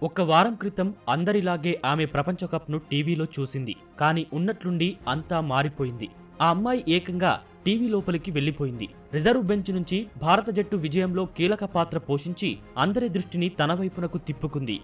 ఒక వారం క్రితం అందరిలాగే ఆమె ప్రపంచ కప్ను టీవీలో చూసింది. కానీ ఉన్నట్లుండి అంతా మారిపోయింది. ఆ అమ్మాయి ఏకంగా టీవీ లోపలికి వెళ్లిపోయింది. రిజర్వ్ బెంచ్ నుంచి భారత జట్టు విజయంలో కీలక పాత్ర పోషించి అందరి దృష్టిని తన వైపునకు తిప్పుకుంది.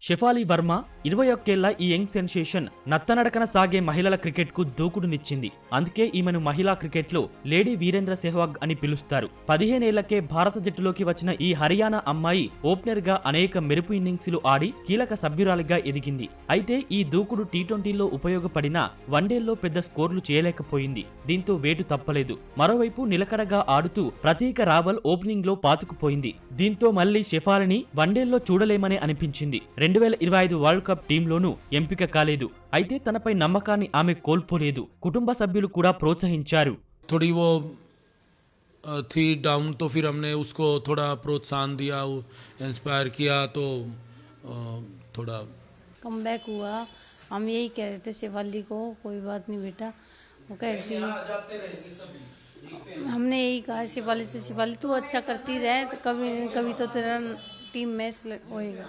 షెఫాలి వర్మ 21 ఏళ్ల ఈ యంగ్ సెన్సేషన్ నత్తనడకన సాగే మహిళల క్రికెట్కు దూకుడునిచ్చింది. అందుకే ఈమెను మహిళా క్రికెట్లో లేడీ వీరేంద్ర సెహ్వాగ్ అని పిలుస్తారు. 15 ఏళ్లకే భారత జట్టులోకి వచ్చిన ఈ హర్యానా అమ్మాయి ఓపెనర్గా అనేక మెరుపు ఇన్నింగ్స్లు ఆడి కీలక సభ్యురాలిగా ఎదిగింది. అయితే ఈ దూకుడు టీ20లో ఉపయోగపడినా వన్డేల్లో పెద్ద స్కోర్లు చేయలేకపోయింది. దీంతో వేటు తప్పలేదు. మరోవైపు నిలకడగా ఆడుతూ ప్రతీక రావల్ ఓపెనింగ్ లో పాతుకుపోయింది. దీంతో మళ్లీ షెఫాలిని వన్డేల్లో చూడలేమని అనిపించింది. 2025 వరల్డ్ కప్ టీంలోనూ ఎంపిక కాలేదు. అయితే తనపై నమ్మకాన్ని ఆమె కోల్పోలేదు. కుటుంబ సభ్యులు కూడా ప్రోత్సహించారు. थोड़ी वो थी डाउन तो फिर हमने उसको थोड़ा प्रोत्साहन दिया, इंस्पायर किया, तो थोड़ा कम बैक हुआ। हम यही कह रहे थे शेफाली को, कोई बात नहीं बेटा, वो कह रही थी, हमने यही कहा शेफाली से, शेफाली तू अच्छा करती रहे तो कभी कभी तो तेरा టీమ్ మ్యాచ్ होएगा।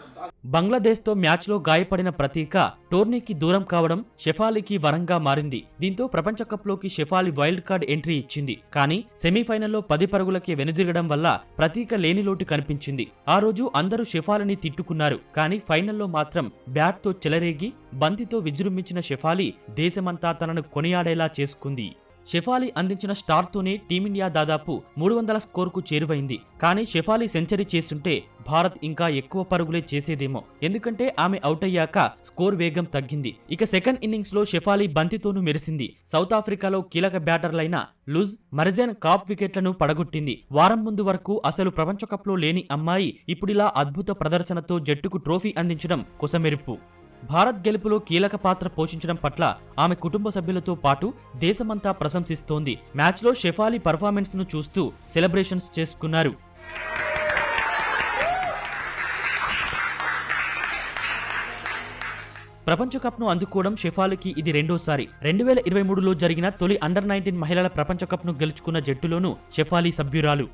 బంగ్లాదేశ్తో మ్యాచ్లో గాయపడిన ప్రతీక టోర్నీకి దూరం కావడం షెఫాలీకి వరంగా మారింది. దీంతో ప్రపంచ కప్లోకి షెఫాలి వైల్డ్ కార్డ్ ఎంట్రీ ఇచ్చింది. కానీ సెమీఫైనల్లో 10 పరుగులకే వెనుదిరగడం వల్ల ప్రతీక లేని లోటు కనిపించింది. ఆ రోజు అందరూ షెఫాలిని తిట్టుకున్నారు. కానీ ఫైనల్లో మాత్రం బ్యాట్తో చెలరేగి బంతితో విజృంభించిన షెఫాలి దేశమంతా తనను కొనియాడేలా చేసుకుంది. షెఫాలి అందించిన స్టార్తోనే టీమిండియా దాదాపు 300 స్కోర్కు చేరువైంది. కానీ షెఫాలి సెంచరీ చేస్తుంటే భారత్ ఇంకా ఎక్కువ పరుగులే చేసేదేమో. ఎందుకంటే ఆమె అవుట్ అయ్యాక స్కోర్ వేగం తగ్గింది. ఇక సెకండ్ ఇన్నింగ్స్ లో షెఫాలి బంతితోనూ మెరిసింది. సౌత్ ఆఫ్రికాలో కీలక బ్యాటర్లైన లుజ్ మర్జెన్ కాప్ వికెట్లను పడగొట్టింది. వారం ముందు వరకు అసలు ప్రపంచ కప్లో లేని అమ్మాయి ఇప్పుడిలా అద్భుత ప్రదర్శనతో జట్టుకు ట్రోఫీ అందించడం కొసమెరుపు. భారత్ గెలుపులో కీలక పాత్ర పోషించడం పట్ల ఆమె కుటుంబ సభ్యులతో పాటు దేశమంతా ప్రశంసిస్తోంది. మ్యాచ్లో షెఫాలి పర్ఫార్మెన్స్ ను చూస్తూ సెలబ్రేషన్స్ చేసుకున్నారు. ప్రపంచ కప్ను అందుకోవడం షెఫాలికి ఇది రెండోసారి. 2023లో జరిగిన తొలి అండర్-19 మహిళల ప్రపంచ కప్ను గెలుచుకున్న జట్టులోనూ షెఫాలి సభ్యురాలు.